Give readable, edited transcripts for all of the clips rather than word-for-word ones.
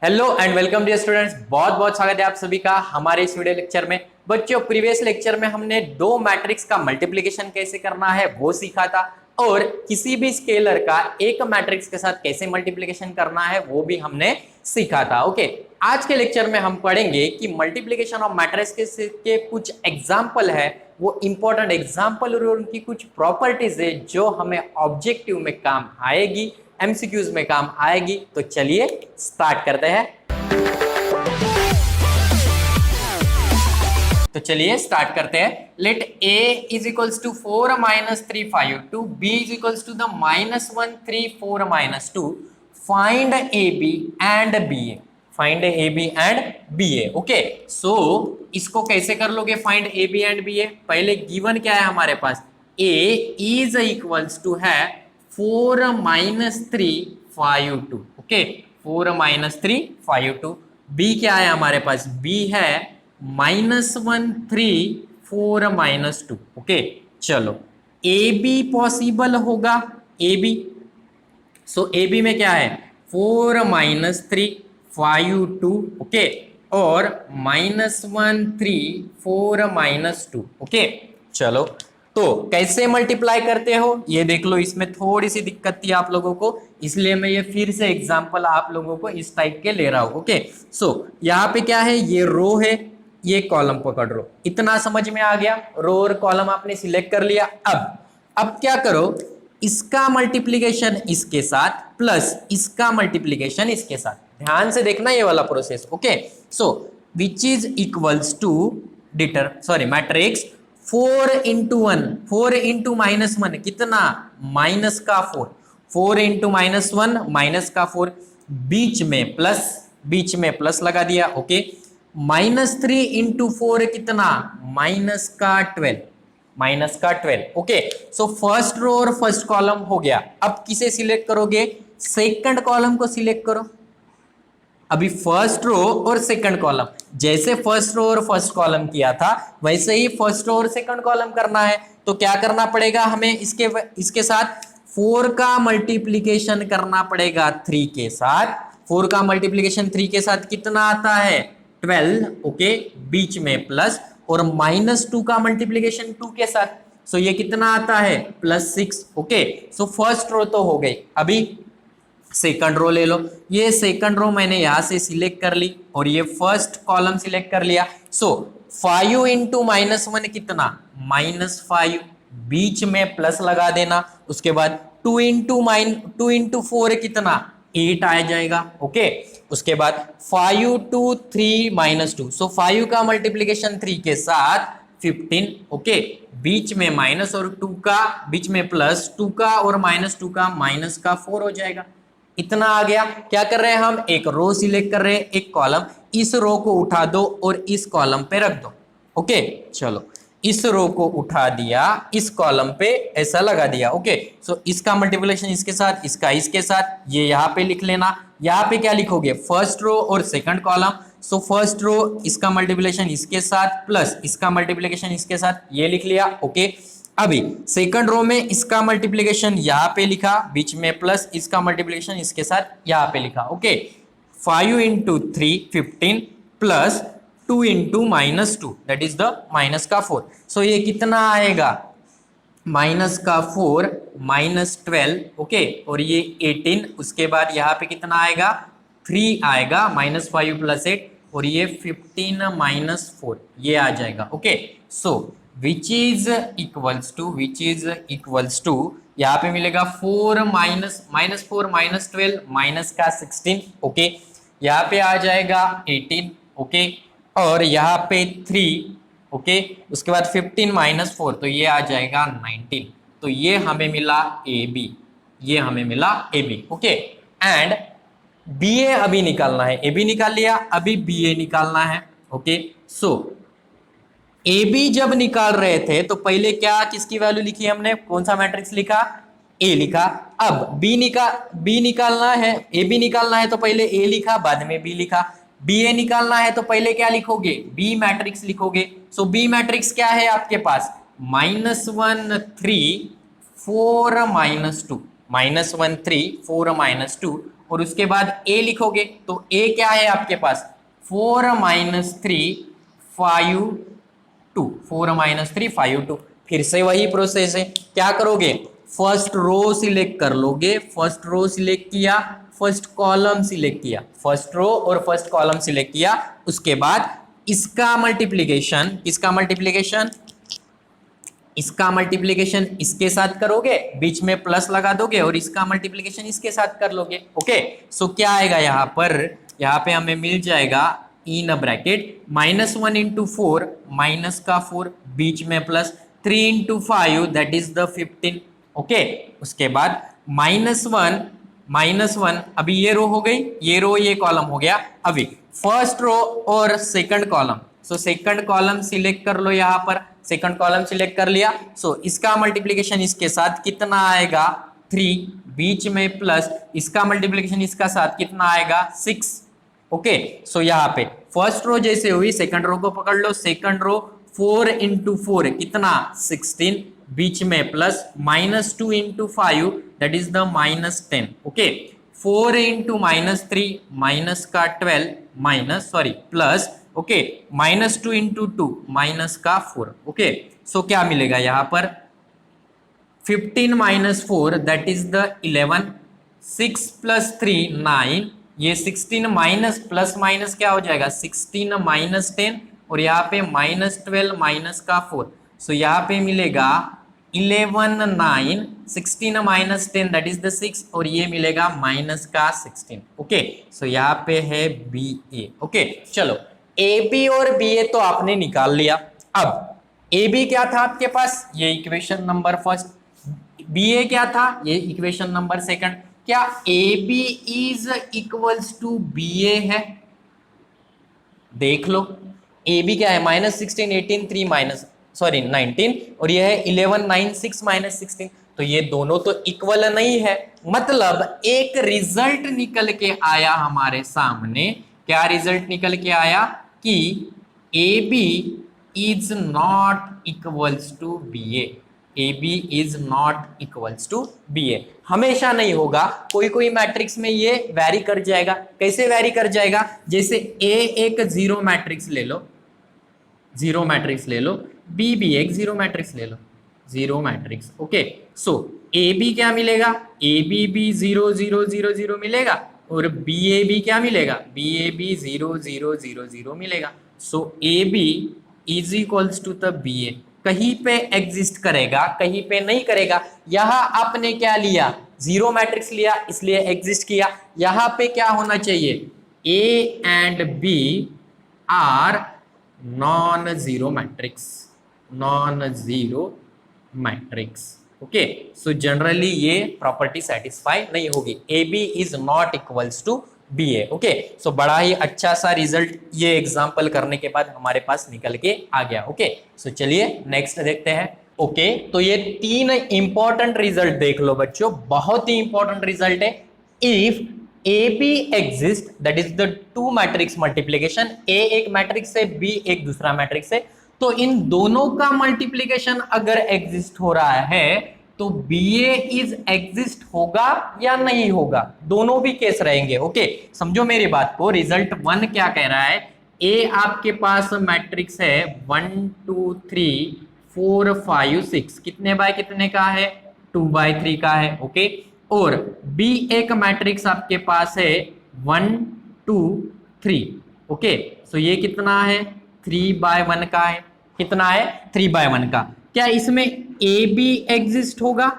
Hello and welcome dear students, बहुत बहुत स्वागत है आप सभी का हमारे इस वीडियो लेक्चर में। बच्चों, प्रीवियस लेक्चर में हमने दो मैट्रिक्स का मल्टीप्लिकेशन कैसे करना है वो सीखा था, और किसी भी स्केलर का एक मैट्रिक्स के साथ कैसे मल्टीप्लिकेशन करना है वो भी हमने सीखा था। ओके, आज के लेक्चर में हम पढ़ेंगे कि मल्टीप्लिकेशन ऑफ मैट्रिक्स के कुछ एग्जाम्पल है, वो इंपॉर्टेंट एग्जाम्पल और उनकी कुछ प्रॉपर्टीज है जो हमें ऑब्जेक्टिव में काम आएगी, एमसीक्यूज में काम आएगी। तो चलिए स्टार्ट करते हैं। तो चलिए स्टार्ट करते हैं। Let a is equals to 4 minus 3 5 2, b is equals to the minus 1 3 4 minus 2, find A B and B A. Find A B and B A. Okay, so इसको कैसे कर लोगे find A B and B A? पहले given क्या है हमारे पास, a is equals to है 4 माइनस 3 5 2। Okay, 4 minus 3 5 2। b क्या है हमारे पास, b है -1 3 4 माइनस 2। ओके, चलो ए बी पॉसिबल होगा, ए बी। सो ए बी में क्या है 4 माइनस 3 5 2। ओके, और -1 3 4 माइनस 2। ओके, चलो तो कैसे मल्टीप्लाई करते हो ये देख लो। इसमें थोड़ी सी दिक्कत थी आप लोगों को, इसलिए मैं ये फिर से एग्जांपल आप लोगों को इस टाइप के ले रहा हूं। ओके, सो यहाँ पे क्या है, ये रो है, ये कॉलम पकड़ लो। इतना समझ में आ गया? रो और कॉलम आपने सिलेक्ट कर लिया। अब क्या करो, इसका मल्टीप्लीकेशन इसके साथ प्लस इसका मल्टीप्लीकेशन इसके साथ। ध्यान से देखना ये वाला process. Okay, so which is equals to matrix 4 into 1, 4 into -1 कितना, माइनस का 4, 4 इंटू -1 माइनस का 4, बीच में प्लस लगा दिया। ओके, -3 इंटू 4 कितना, माइनस का 12। ओके, सो फर्स्ट रो और फर्स्ट कॉलम हो गया। अब किसे सिलेक्ट करोगे, सेकंड कॉलम को सिलेक्ट करो। अभी फर्स्ट रो और सेकंड कॉलम, जैसे फर्स्ट रो और फर्स्ट कॉलम किया था वैसे ही फर्स्ट रो और सेकंड कॉलम करना है। तो क्या करना पड़ेगा हमें, इसके साथ 4 का मल्टीप्लीकेशन करना पड़ेगा 3 के साथ। 4 का मल्टीप्लीकेशन 3 के साथ कितना आता है, 12। ओके, बीच में प्लस, और -2 का मल्टीप्लीकेशन 2 के साथ, सो ये कितना आता है, +6। ओके, सो फर्स्ट रो तो हो गई। अभी सेकंड रो ले लो। ये सेकंड रो मैंने यहां से सिलेक्ट कर ली और ये फर्स्ट कॉलम सिलेक्ट कर लिया। सो 5 इंटू -1 कितना, -5, बीच में प्लस लगा देना। उसके बाद 2 इंटू 4 कितना, 8 आ जाएगा। ओके, उसके बाद 5 2 3 -2, सो 5 का मल्टीप्लीकेशन 3 के साथ 15। ओके, बीच में माइनस और 2 का, बीच में प्लस 2 का और -2 का, माइनस का 4 हो जाएगा। इतना आ गया। क्या कर रहे हैं हम, एक रो सिलेक्ट कर रहे हैं, एक कॉलम। इस रो को उठा दो और इस कॉलम पे रख दो। ओके, चलो इस रो को उठा दिया, इस कॉलम पे ऐसा लगा दिया। ओके, सो इसका मल्टीप्लिकेशन इसके साथ, इसका इसके साथ, ये यहाँ पे लिख लेना। यहाँ पे क्या लिखोगे, फर्स्ट रो और second column. So first row इसका मल्टीप्लिकेशन इसके साथ प्लस इसका मल्टीप्लिकेशन इसके साथ, ये लिख लिया। ओके, अभी सेकंड रो में इसका मल्टीप्लिकेशन यहाँ पे लिखा, बीच में प्लस, इसका मल्टीप्लिकेशन इसके साथ यहाँ पे लिखा। Okay, 5 into 3 15 plus 2 into -2, that is the minus का 4। सो ये कितना आएगा, माइनस का 4 -12। ओके, और ये 18। उसके बाद यहाँ पे कितना आएगा, 3 आएगा, -5 + 8, और ये 15 - 4 ये आ जाएगा। Okay, so which is equals to यहाँ पे मिलेगा 4 -4 -12 माइनस का 16। ओके, यहाँ पे आ जाएगा 18। ओके, और यहाँ पे 3। ओके, उसके बाद 15 - 4, तो ये आ जाएगा 19। तो ये हमें मिला ए बी, ये हमें मिला A B. Okay, and B A अभी निकालना है। ए बी निकाल लिया, अभी बी ए निकालना है। ओके, सो ए बी जब निकाल रहे थे तो पहले क्या, किसकी वैल्यू लिखी हमने, कौन सा मैट्रिक्स लिखा, ए लिखा। अब बी निकालना है, ए बी निकालना है तो पहले ए लिखा, बाद में बी लिखा। बी ए निकालना है तो पहले क्या लिखोगे, बी मैट्रिक्स लिखोगे। सो बी मैट्रिक्स क्या है आपके पास, -1 3 4 -2, -1 3 4 -2, और उसके बाद a लिखोगे तो a क्या है आपके पास 4 माइनस 3 5 2 4 माइनस 3 5 2। फिर से वही प्रोसेस है, क्या करोगे फर्स्ट रो सिलेक्ट कर लोगे, फर्स्ट रो सिलेक्ट किया, फर्स्ट कॉलम सिलेक्ट किया, फर्स्ट रो और फर्स्ट कॉलम सिलेक्ट किया, उसके बाद इसका मल्टीप्लीकेशन, किसका मल्टीप्लीकेशन, इसका मल्टीप्लिकेशन इसके साथ करोगे, बीच में प्लस लगा दोगे और इसका मल्टीप्लिकेशन इसके साथ कर लोगे। ओके, सो क्या आएगा यहाँ पर, यहाँ पे हमें मिल जाएगा इन ब्रैकेट -1 इंटू 4 माइनस का 4 बीच में plus 3 into 5 that is the 15। Okay, उसके बाद -1 अभी ये रो हो गई, ये रो ये कॉलम हो गया। अभी फर्स्ट रो और second column, so second column select कर लो, यहाँ पर सेकंड कॉलम सिलेक्ट कर लिया। सो इसका मल्टीप्लिकेशन इसके साथ कितना आएगा 3 बीच में प्लस इसका मल्टीप्लिकेशन इसका साथ कितना आएगा 6। ओके, सो यहाँ पे फर्स्ट रो जैसे हुई सेकंड रो को पकड़ लो, सेकंड रो 4 इंटू 4 कितना 16 बीच में plus -2 into 5 that is the -10। Okay, 4 into -3 minus का 12 minus sorry plus okay -2 into 2 minus का 4। ओके, सो क्या मिलेगा यहाँ पर 15 minus 4 that is the 11, 6 plus 3 9, ये 16 माइनस प्लस माइनस क्या हो जाएगा 16 माइनस 10 और यहाँ पे -12 माइनस का 4। सो यहाँ पे मिलेगा 11 9 16 माइनस 10 दैट इज द 6 और ये मिलेगा माइनस का 16। ओके, सो यहाँ पे है बी ए। ओके, चलो ए बी और बी ए तो आपने निकाल लिया। अब ए बी क्या था आपके पास, ये equation number first, B A क्या था, ये इक्वेशन नंबर सेकंड। क्या A B is equals to B A है, देख लो ए बी क्या है -16 18 3 माइनस सॉरी 19 और ये है 11 9 6 माइनस 16, तो ये दोनों तो इक्वल नहीं है। मतलब एक रिजल्ट निकल के आया हमारे सामने, क्या रिजल्ट निकल के आया कि A B is not equals to B A, A B is not equals to B A. हमेशा नहीं होगा, कोई कोई मैट्रिक्स में ये वैरी कर जाएगा। कैसे वैरी कर जाएगा, जैसे ए एक जीरो मैट्रिक्स ले लो, जीरो मैट्रिक्स ले लो, बी भी एक जीरो मैट्रिक्स ले लो, zero matrix. Okay, so A B क्या मिलेगा, ए बी भी 0 0 0 0 मिलेगा और बी ए बी क्या मिलेगा, बी ए बी 0 0 0 0 मिलेगा। So A B is equals to the B A, कहीं पे एग्जिस्ट करेगा कहीं पे नहीं करेगा। यहाँ आपने क्या लिया, जीरो मैट्रिक्स लिया इसलिए एग्जिस्ट किया। यहाँ पे क्या होना चाहिए, A and B are non zero matrix, non zero matrix. Okay, so generally ये प्रॉपर्टी सेटिस्फाई नहीं होगी, A B is not equals to B A. Okay, so बड़ा ही अच्छा सा रिजल्ट ये एग्जांपल करने के बाद हमारे पास निकल के आ गया। ओके, सो चलिए नेक्स्ट देखते हैं। ओके, तो ये तीन इंपॉर्टेंट रिजल्ट देख लो बच्चों, बहुत ही इंपॉर्टेंट रिजल्ट है। If A B exist that is the two matrix multiplication, A एक मैट्रिक्स से बी एक दूसरा मैट्रिक्स से, तो इन दोनों का मल्टीप्लीकेशन अगर एग्जिस्ट हो रहा है तो बी ए इज एग्जिस्ट होगा या नहीं होगा, दोनों भी केस रहेंगे। ओके, समझो मेरी बात को। रिजल्ट 1 क्या कह रहा है, ए आपके पास मैट्रिक्स है 1 2 3 4 5 6, कितने बाय कितने का है, 2/3 का है। ओके, और बी एक मैट्रिक्स आपके पास है 1 2 3। ओके, सो ये कितना है 3/1 का है, कितना है 3/1 का। क्या इसमें ए बी एग्जिस्ट होगा,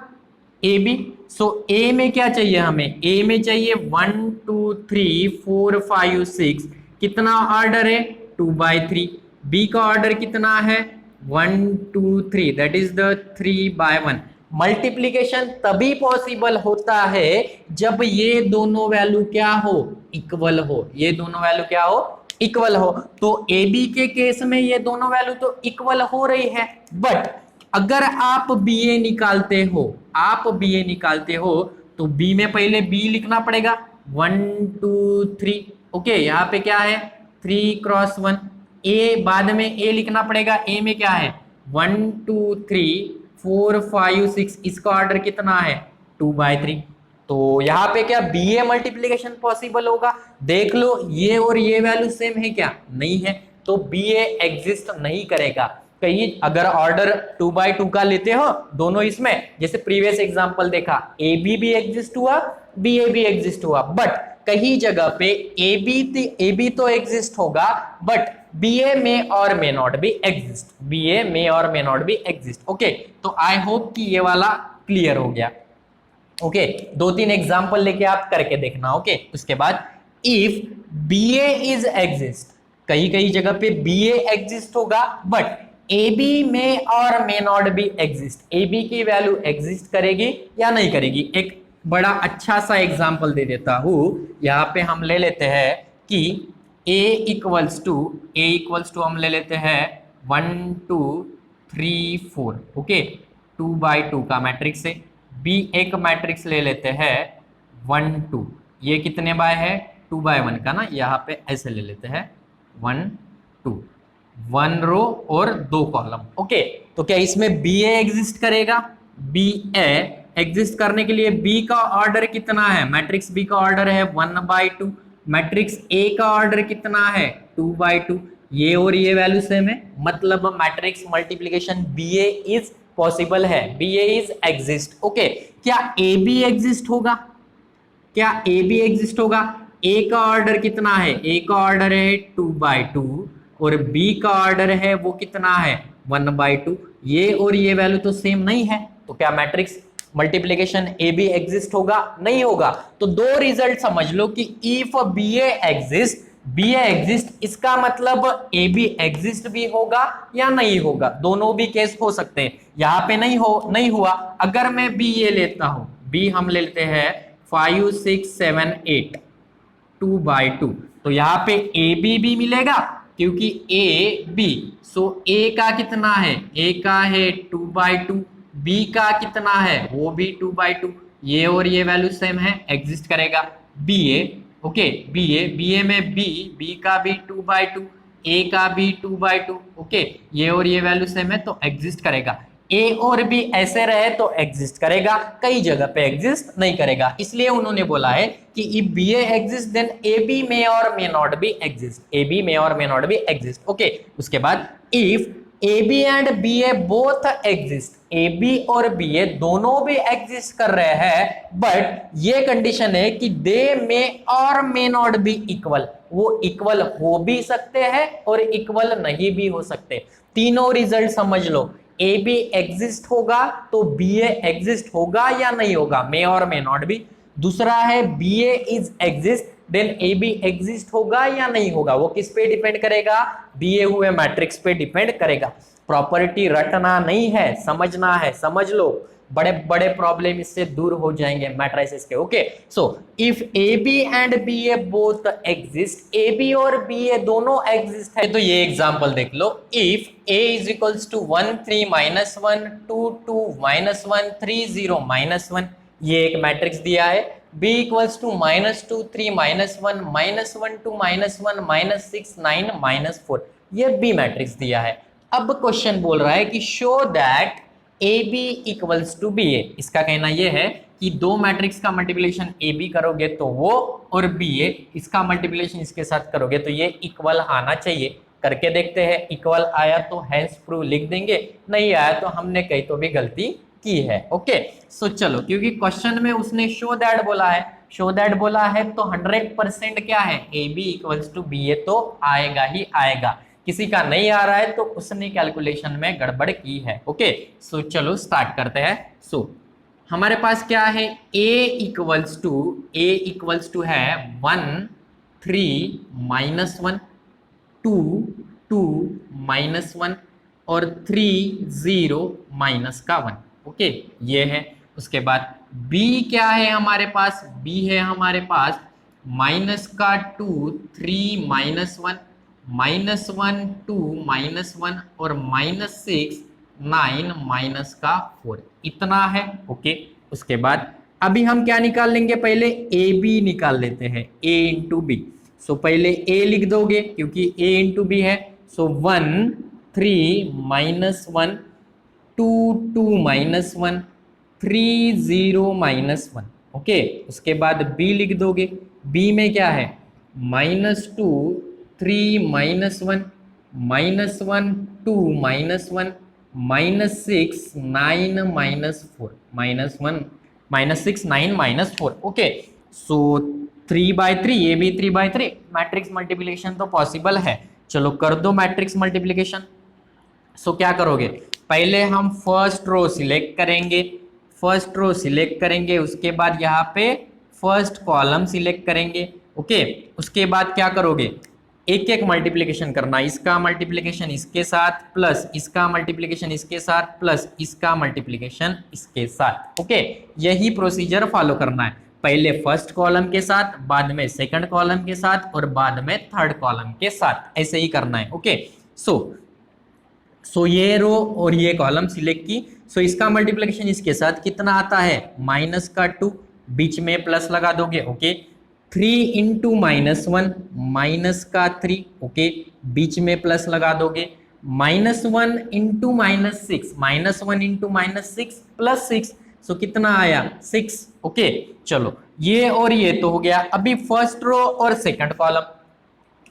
ए बी, सो ए में क्या चाहिए हमें, ए में चाहिए 1 2 3 4 5 6, कितना ऑर्डर है 2/3। बी का ऑर्डर कितना है 1 2 3 दैट इज द 3/1। मल्टीप्लीकेशन तभी पॉसिबल होता है जब ये दोनों वैल्यू क्या हो, इक्वल हो, ये दोनों वैल्यू क्या हो, इक्वल हो। तो ए बी के केस में ये दोनों वैल्यू तो इक्वल हो रही है, बट अगर आप बी ए निकालते हो, आप बी ए निकालते हो तो बी में पहले बी लिखना पड़ेगा 1 2 3। ओके, यहाँ पे क्या है 3 क्रॉस 1, ए बाद में ए लिखना पड़ेगा, ए में क्या है 1 2 3 4 5 6, इसका ऑर्डर कितना है 2/3। तो यहाँ पे क्या बी ए मल्टीप्लीकेशन पॉसिबल होगा? देख लो, ये और ये वैल्यू सेम है क्या? नहीं है, तो बी ए एग्जिस्ट नहीं करेगा। कहीं अगर ऑर्डर 2/2 का लेते हो दोनों इसमें, जैसे प्रीवियस एग्जांपल देखा, ए बी भी एग्जिस्ट हुआ, बी ए भी एग्जिस्ट हुआ, बट कहीं जगह पे ए बी तो एग्जिस्ट होगा, बट बी ए में और मे नॉट भी एग्जिस्ट, बी ए में और मे नॉट भी एग्जिस्ट। ओके, तो आई होप कि ये वाला क्लियर हो गया। ओके, 2-3 एग्जांपल लेके आप करके देखना। ओके, उसके बाद if B A is exist, कहीं कहीं जगह पे बी ए एग्जिस्ट होगा, बट ए बी में और मे नॉट भी एग्जिस्ट, ए बी की वैल्यू एग्जिस्ट करेगी या नहीं करेगी? एक बड़ा अच्छा सा एग्जांपल दे देता हूं, यहाँ पे हम ले लेते हैं कि ए इक्वल्स टू हम ले लेते हैं 1 2 3 4। ओके, 2/2 का मैट्रिक्स है। बी एक मैट्रिक्स ले लेते हैं 1 2, ये कितने बाय है? 2/1 का ना, यहाँ पे ऐसे ले लेते हैं 1 2, 1 रो और 2 कॉलम। ओके, तो क्या इसमें बी ए एग्जिस्ट करेगा? बी ए एग्जिस्ट करने के लिए बी का ऑर्डर कितना है? मैट्रिक्स बी का ऑर्डर है 1/2, मैट्रिक्स ए का ऑर्डर कितना है? 2/2। ये और ये वैल्यू सेम है, मतलब matrix multiplication B A is possible है, B A is exist. Okay, क्या ए बी एग्जिस्ट होगा? क्या ए बी एग्जिस्ट होगा? ए का ऑर्डर कितना है? ए का ऑर्डर है 2/2 और बी का ऑर्डर है वो कितना है? 1/2। ये और ये वैल्यू तो सेम नहीं है, तो क्या matrix multiplication A B exist होगा? नहीं होगा। तो दो रिजल्ट समझ लो कि if B A exist, B A exist, इसका मतलब ए बी एग्जिस्ट भी होगा या नहीं होगा, दोनों भी केस हो सकते हैं। यहाँ पे नहीं हुआ। अगर मैं बी ए लेता हूं, बी हम लेते हैं 5 6 7 8, 2/2, तो यहाँ पे ए बी भी मिलेगा क्योंकि ए बी, सो ए का कितना है? ए का है 2/2, बी का कितना है? वो भी 2/2, ये और ये वैल्यू सेम है, एग्जिस्ट करेगा बी ए। ओके, बी ए में बी का भी 2/2, ए का भी 2/2। ओके, ये और ये वैल्यू सेम है तो एग्जिस्ट करेगा। ए और बी ऐसे रहे तो एग्जिस्ट करेगा, कई जगह पे एग्जिस्ट नहीं करेगा। इसलिए उन्होंने बोला है कि if B A exist then A B may और मे नॉट भी एग्जिस्ट, ए बी मे और मे नॉट भी एग्जिस्ट। ओके, उसके बाद if A B and B A both exist, A B और बी ए दोनों भी एग्जिस्ट कर रहे हैं, बट ये कंडीशन है कि दे मे और मे नॉट बी इक्वल, वो इक्वल हो भी सकते हैं और इक्वल नहीं भी हो सकते। तीनों रिजल्ट समझ लो, ए बी एग्जिस्ट होगा तो बी ए एग्जिस्ट होगा या नहीं होगा, मे और मे नॉट भी। दूसरा है B A is exist then A B exist होगा या नहीं होगा, वो किस पे डिपेंड करेगा? दिए हुए मैट्रिक्स पे डिपेंड करेगा। प्रॉपर्टी रटना नहीं है, समझना है, समझ लो, बड़े बड़े प्रॉब्लम इससे दूर हो जाएंगे मैट्रिसेस के। Okay, so if A B and B A both exist, A B और बी ए दोनों एग्जिस्ट है, तो ये एग्जांपल देख लो, if A is equals to 1 3 -1 2 2 -1 3 0 -1, ये एक मैट्रिक्स दिया है। b इक्वल्स टू -2 3 -1 -1 2 -1 -6 9 -4, ये b मैट्रिक्स दिया है। अब क्वेश्चन बोल रहा है कि show that A B equals to B A. इसका कहना यह है कि दो मैट्रिक्स का मल्टीप्लिकेशन ए बी करोगे तो वो, और बी ए इसका मल्टीप्लिकेशन इसके साथ करोगे तो ये इक्वल आना चाहिए। करके देखते हैं, इक्वल आया तो हैंस प्रूव लिख देंगे, नहीं आया तो हमने कहीं तो भी गलती की है। ओके, सो चलो, क्योंकि क्वेश्चन में उसने शो दैट बोला है, शो दैट बोला है तो 100% क्या है? A B equals to B A तो आएगा ही आएगा। किसी का नहीं आ रहा है तो उसने कैलकुलेशन में गड़बड़ की है। ओके, सो चलो स्टार्ट करते हैं। सो हमारे पास क्या है? ए इक्वल्स टू है 1 3 -1 2 2 -1 और 3 0 -1। ओके, ये है। उसके बाद b क्या है हमारे पास? b है हमारे पास -2 3 -1 -1 2 -1 और -6 9 -4, इतना है। ओके, उसके बाद अभी हम क्या निकाल लेंगे? पहले ए बी निकाल लेते हैं, a इंटू बी। सो पहले a लिख दोगे क्योंकि a इंटू बी है। सो 1 3 -1 2 2 -1 3 0 -1। ओके। उसके बाद b लिख दोगे, b में क्या है -2 3 -1 -1 2 -1 -6 9 -4 -1 -6 9 -4 ओके। सो 3/3 ये भी 3/3 मैट्रिक्स मल्टीप्लिकेशन तो पॉसिबल है। चलो कर दो मैट्रिक्स मल्टीप्लिकेशन। सो क्या करोगे, पहले हम फर्स्ट रो सिलेक्ट करेंगे, फर्स्ट रो सिलेक्ट करेंगे, उसके बाद यहाँ पे फर्स्ट कॉलम सिलेक्ट करेंगे ओके। उसके बाद क्या करोगे, एक एक मल्टीप्लिकेशन करना, इसका मल्टीप्लिकेशन इसके साथ प्लस इसका मल्टीप्लिकेशन इसके साथ प्लस इसका मल्टीप्लिकेशन इसके साथ ओके। यही प्रोसीजर फॉलो करना है, पहले फर्स्ट कॉलम के साथ, बाद में सेकंड कॉलम के साथ और बाद में थर्ड कॉलम के साथ, ऐसे ही करना है ओके। सो ये रो और ये कॉलम सिलेक्ट की। सो इसका मल्टीप्लिकेशन इसके साथ कितना आता है -2, बीच में प्लस लगा दोगे ओके। 3 इंटू -1 -3 ओके, बीच में प्लस लगा दोगे। -1 इंटू -6 -1 इंटू -6 प्लस 6, सो कितना आया 6 ओके। चलो ये और ये तो हो गया। अभी फर्स्ट रो और सेकंड कॉलम,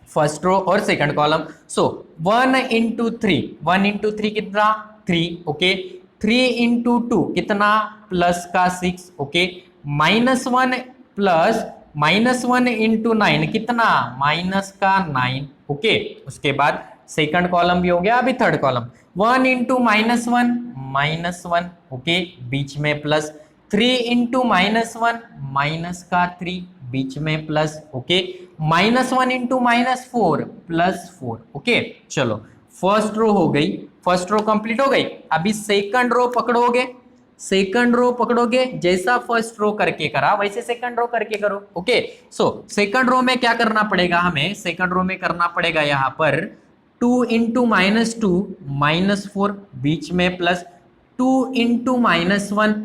फर्स्ट रो और सेकंड कॉलम। सो 1 इंटू 3, 1 इंटू 3 कितना 3 ओके। 3 इंटू 2 कितना प्लस का 6 ओके। -1 प्लस -1 इंटू 9 कितना माइनस का 9 ओके। उसके बाद सेकंड कॉलम भी हो गया। अभी थर्ड कॉलम 1 इंटू -1 ओके, बीच में प्लस। 3 इंटू -1 माइनस का 3, बीच में प्लस ओके। -1 into -4 +4 okay. चलो फर्स्ट रो हो गई, फर्स्ट रो कंप्लीट हो गई। अभी सेकंड रो पकड़ोगे, सेकंड रो पकड़ोगे, जैसा फर्स्ट रो करके करा वैसे सेकंड रो करके करो ओके। सो सेकंड रो में क्या करना पड़ेगा हमें, सेकंड रो में करना पड़ेगा यहाँ पर 2 इंटू -2 -4, बीच में प्लस। 2 इंटू -1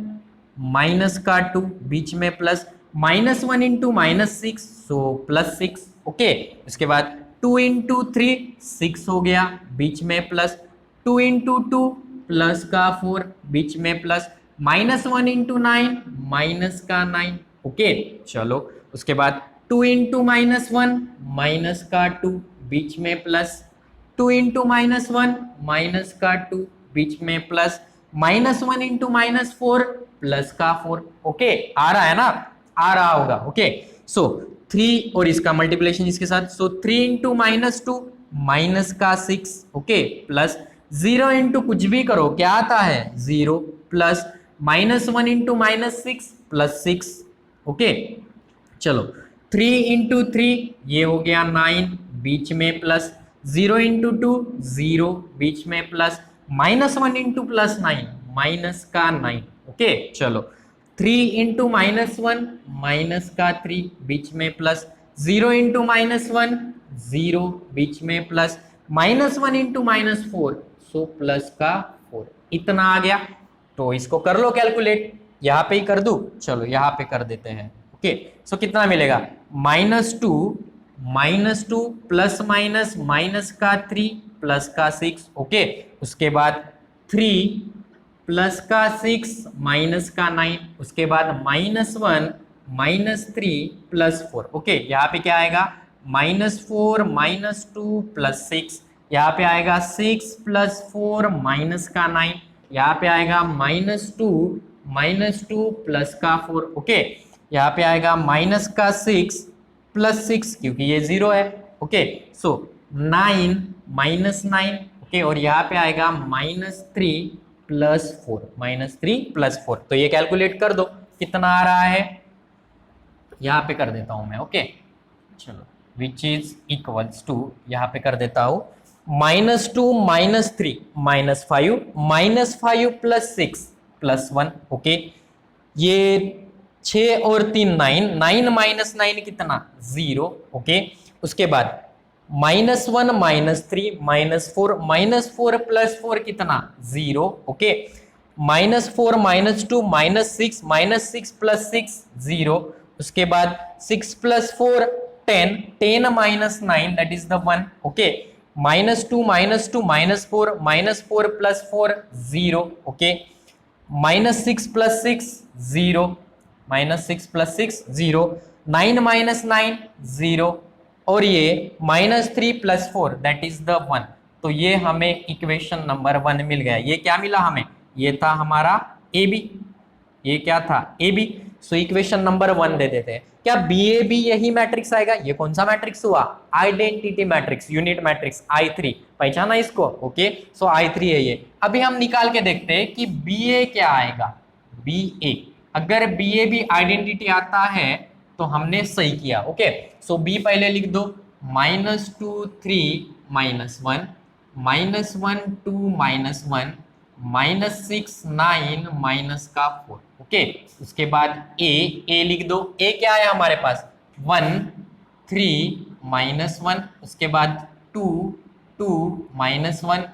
माइनस का 2, बीच में प्लस। -1 इंटू -6 सो +6 ओके। उसके बाद 2 इंटू 3 6 हो गया, बीच में प्लस। 2 इंटू 2 प्लस का 4, बीच में प्लस। -1 इंटू 9 माइनस का 9 ओके। चलो उसके बाद 2 इंटू -1 माइनस का 2, बीच में प्लस। 2 इंटू -1 माइनस का 2, बीच में प्लस। -1 इंटू -4 प्लस का 4 ओके। आ रहा है ना, आ रहा होगा ओके। सो 3 और इसका मल्टीप्लिकेशन इसके साथ, सो 3 इंटू -2 माइनस का 6 ओके, प्लस 0 इंटू कुछ भी करो क्या आता है 0, प्लस -1 इंटू -6 +6 ओके। चलो 3 इंटू 3 ये हो गया 9, बीच में प्लस। 0 इंटू 2 0, बीच में प्लस। -1 इंटू +9 माइनस का 9 ओके। चलो 3 इंटू -1 माइनस का 3, बीच में प्लस। 0 इंटू -1 0, बीच में प्लस। -1 इंटू -4 सो प्लस का 4, इतना आ गया। तो इसको कर लो कैलकुलेट, यहाँ पे ही कर दूं, चलो यहाँ पे कर देते हैं ओके। सो कितना मिलेगा -2 प्लस माइनस माइनस का 3 प्लस का 6 ओके। उसके बाद 3 प्लस का 6 माइनस का 9, उसके बाद -1 -3 +4 ओके। यहाँ पे क्या आएगा -4 -2 +6, यहाँ पे आएगा 6 + 4 माइनस का 9, यहाँ पे आएगा -2 प्लस का 4 ओके। यहाँ पे आएगा माइनस का 6 + 6 क्योंकि ये 0 है ओके। सो 9 -9 ओके, और यहाँ पे आएगा -3 + 4 तो ये कैलकुलेट कर दो कितना आ रहा है, यहाँ पे कर देता हूं मैं ओके। चलो विच इज इक्वल्स टू, यहाँ पे कर देता हूं -2 -3 -5 + 6 +1 ओके। ये 6 और 3 9 9 -9 कितना 0 ओके। उसके बाद -1 -3 -4 -4 + 4 कितना 0 ओके। -4 -2 -6 -6 + 6 0। उसके बाद 6 + 4 10 10 -9 that is the 1 okay. -2 -2 -4 -4 + 4 0 okay. -6 + 6 0, -6 + 6 0, 9 - 9 0, और ये -3 + 4 दैट इज द 1। तो ये हमें इक्वेशन नंबर 1 मिल गया। ये क्या मिला हमें? ये था हमारा ए बी। ये क्या था? A B. So equation number 1 दे देते हैं। क्या बी ए बी यही मैट्रिक्स आएगा? ये कौन सा मैट्रिक्स हुआ? Identity matrix, unit matrix I3। पहचाना इसको? ओके, सो I3 है ये। अभी हम निकाल के देखते हैं कि बी ए क्या आएगा। बी ए, अगर बी ए बी आइडेंटिटी आता है तो हमने सही किया। ओके, सो बी पहले लिख दो, -2 3 -1, -1 2 -1, -6 9 -4। ओके, उसके बाद ए लिख दो। ए क्या है हमारे पास? 1 3 -1, उसके बाद 2 2 -1,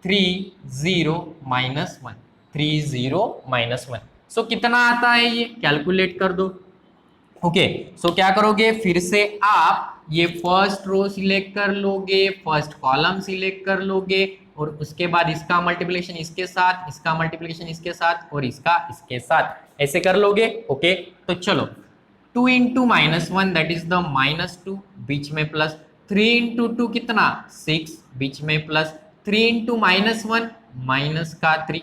3 0 -1, 3 0 -1। सो कितना आता है ये? कैलकुलेट कर दो। ओके, सो क्या करोगे? फिर से आप ये फर्स्ट रो सिलेक्ट कर लोगे, फर्स्ट कॉलम सिलेक्ट कर लोगे, और उसके बाद इसका मल्टीप्लिकेशन इसके साथ, इसका मल्टीप्लिकेशन इसके साथ, और इसका इसके साथ, ऐसे कर लोगे। ओके, तो चलो 2 × -1 दैट इज द -2, बीच में प्लस, 3 × 2 कितना? 6, बीच में प्लस, 3 × -1 -3।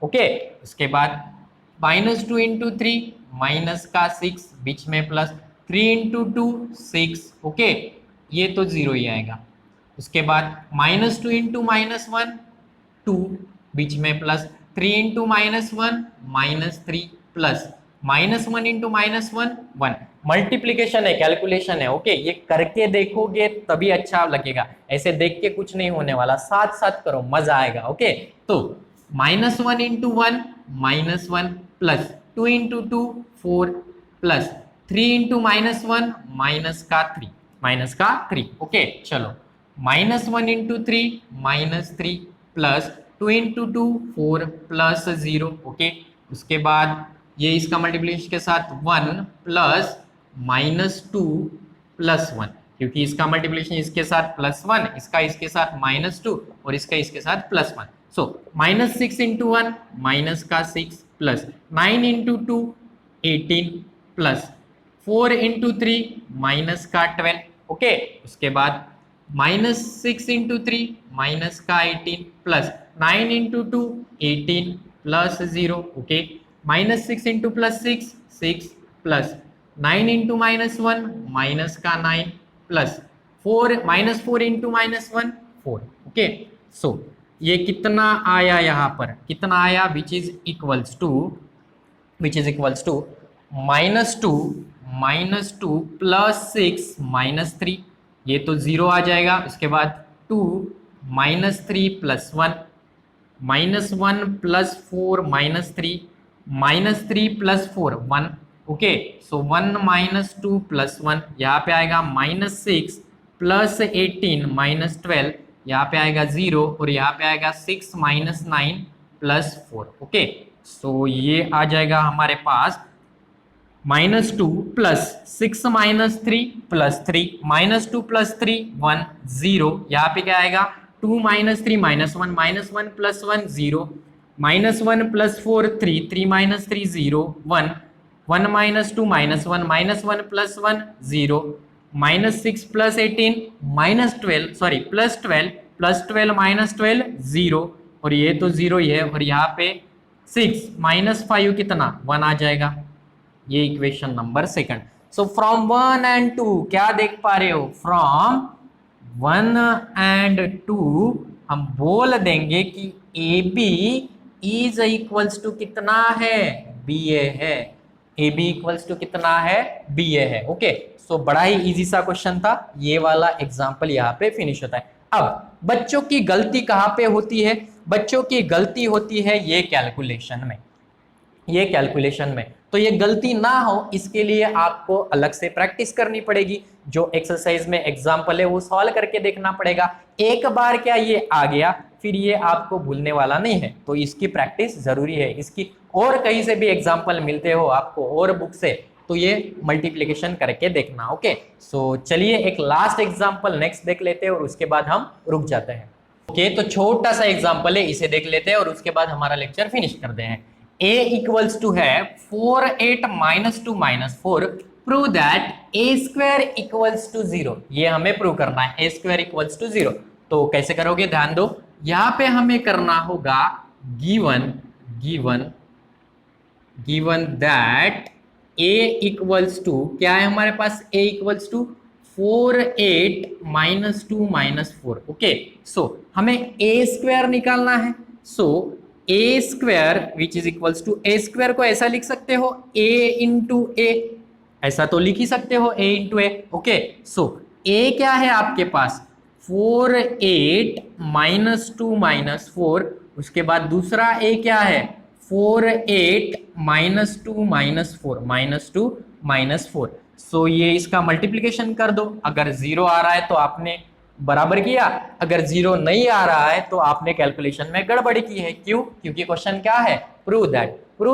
ओके, उसके बाद -2 × 3 -6, बीच में प्लस, 3 × 2 6। ओके, ये तो 0 ही आएगा। उसके बाद -2 × -1 2, बीच में प्लस, 3 × -1 -3, प्लस, -1 × -1 1। मल्टीप्लीकेशन है, कैलकुलेशन है। ओके, ये करके देखोगे तभी अच्छा लगेगा, ऐसे देख के कुछ नहीं होने वाला, साथ साथ करो, मजा आएगा। ओके, तो -1 × 1 -1, प्लस 2 × 2 4, प्लस 3 × -1 -3। ओके, चलो -1 × 3 -3, प्लस 2 × 2 4 प्लस 0। ओके, उसके बाद ये इसका मल्टीप्लिकेशन के साथ 1 प्लस -2 प्लस 1, क्योंकि इसका मल्टीप्लिकेशन इसके साथ +1, इसका इसके साथ -2, और इसका इसके साथ +1। सो -6 × 1 -6, प्लस 9 × 2 18, प्लस 4 × 3 -12। ओके, उसके बाद -6 × 3 -18, प्लस 9 × 2 18 प्लस 0। Okay, -6 × +6 6, plus 9 × -1 -9, plus 4 -4 × -1 4। Okay, so ये कितना आया? यहाँ पर कितना आया? Which is equals to -2 plus 6 -3, ये तो 0 आ जाएगा। उसके बाद 2 -3 प्लस 1, -1 प्लस 4 -3, -3 प्लस 4 1। ओके, सो 1 -2 प्लस 1, यहाँ पे आएगा -6 प्लस 18 -12, यहाँ पे आएगा 0, और यहाँ पे आएगा 6 -9 प्लस 4। ओके, सो ये आ जाएगा हमारे पास -2 प्लस 6 -3 प्लस 3, -2 प्लस 3 1 0, यहाँ पे क्या आएगा? 2 -3 -1 -1 plus 1 0, -1 plus 4 3 3 -3 0 1 1 -2 -1 -1 plus 1 0, -6 plus 18 -12 sorry plus 12 -12 0, और ये तो 0 ही है, और यहाँ पे 6 -5 कितना? 1 आ जाएगा। ये equation number 2। So from 1 and 2 क्या देख पा रहे हो? फ्रॉम 1 and 2 हम बोल देंगे कि A B is equals to कितना है? बी ए है। ए बी इक्वल्स टू कितना है? बी ए है। ओके, सो बड़ा ही इजी सा क्वेश्चन था, ये वाला एग्जाम्पल यहाँ पे फिनिश होता है। अब बच्चों की गलती कहाँ पे होती है? बच्चों की गलती होती है ये कैलकुलेशन में, तो ये गलती ना हो इसके लिए आपको अलग से प्रैक्टिस करनी पड़ेगी। जो एक्सरसाइज में एग्जाम्पल है वो सॉल्व करके देखना पड़ेगा। एक बार क्या ये आ गया फिर ये आपको भूलने वाला नहीं है, तो इसकी प्रैक्टिस जरूरी है। इसकी और कहीं से भी एग्जाम्पल मिलते हो आपको और बुक से, तो ये मल्टीप्लिकेशन करके देखना। ओके, सो चलिए एक लास्ट एग्जाम्पल नेक्स्ट देख लेते हैं और उसके बाद हम रुक जाते हैं। ओके, तो छोटा सा एग्जाम्पल है, इसे देख लेते हैं और उसके बाद हमारा लेक्चर फिनिश करते हैं। a इक्वल्स टू है 4 8 minus 2 minus 4, prove that a square equals to 0। ये हमें प्रूव करना है, a स्क्वायर इक्वल्स टू 0। तो कैसे करोगे, ध्यान दो, यहां पे हमें करना होगा given that a equals to, क्या है हमारे पास, a equals to 4 8 minus 2 minus 4। Okay, so हमें a स्क्वायर निकालना है। So a square which is equals to, a square को ऐसा लिख सकते हो a इंटू ए, ऐसा तो लिख ही सकते हो a into A. Okay, so a क्या है आपके पास 4 8 माइनस 2 माइनस 4, उसके बाद दूसरा a क्या है 4 8 माइनस 2 माइनस 4 माइनस 2 माइनस 4। सो ये इसका मल्टीप्लिकेशन कर दो, अगर 0 आ रहा है तो आपने बराबर किया, अगर 0 नहीं आ रहा है तो आपने कैलकुलेशन में गड़बड़ी की है। क्यों? क्योंकि क्वेश्चन क्या है, प्रूव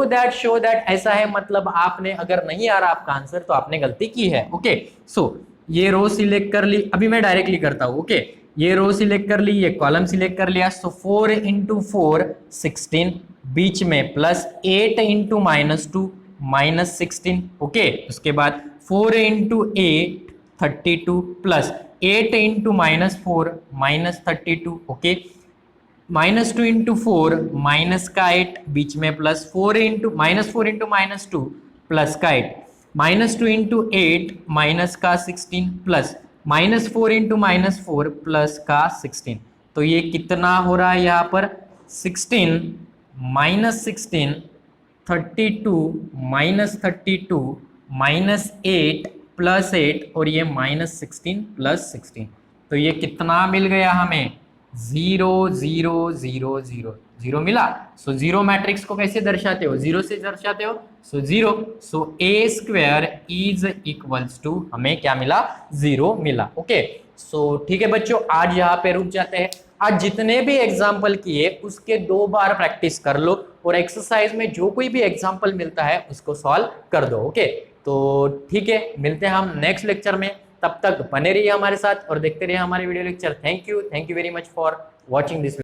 दैट शो दैट, ऐसा है मतलब आपने, अगर नहीं आ रहा आपका आंसर तो आपने गलती की है। ओके, सो ये रो सिलेक्ट कर ली, अभी मैं डायरेक्टली करता हूं। ओके, ये रो सिलेक्ट कर ली, ये कॉलम सिलेक्ट कर लिया। सो 4 इंटू 4 16, बीच में plus 8 into minus 2 minus 16। Okay, उसके बाद 4 into 8 32 plus 8 into minus 4 minus 32। Okay, minus 2 into 4 minus का 8, बीच में plus 4 into minus 4 into minus 2 plus का 8, माइनस 2 इंटू 8 माइनस का 16 plus minus 4 into minus 4 plus का 16। तो ये कितना हो रहा है यहाँ पर 16 माइनस 16 32 माइनस 32 माइनस 8 प्लस 8 और ये माइनस 16 प्लस 16। तो ये कितना मिल गया हमें 0 0 0 0 0 मिला। सो जीरो मैट्रिक्स को कैसे दर्शाते हो, 0 से दर्शाते हो। So 0, so a square is equals to, हमें क्या मिला 0 मिला। ओके, सो ठीक है बच्चों, आज यहाँ पे रुक जाते हैं। आज जितने भी एग्जाम्पल किए उसके 2 बार प्रैक्टिस कर लो और एक्सरसाइज में जो कोई भी एग्जाम्पल मिलता है उसको सॉल्व कर दो। ओके, तो ठीक है, मिलते हैं हम नेक्स्ट लेक्चर में। तब तक बने रहिए हमारे साथ और देखते रहिए हमारे video lecture. Thank you very much for watching this.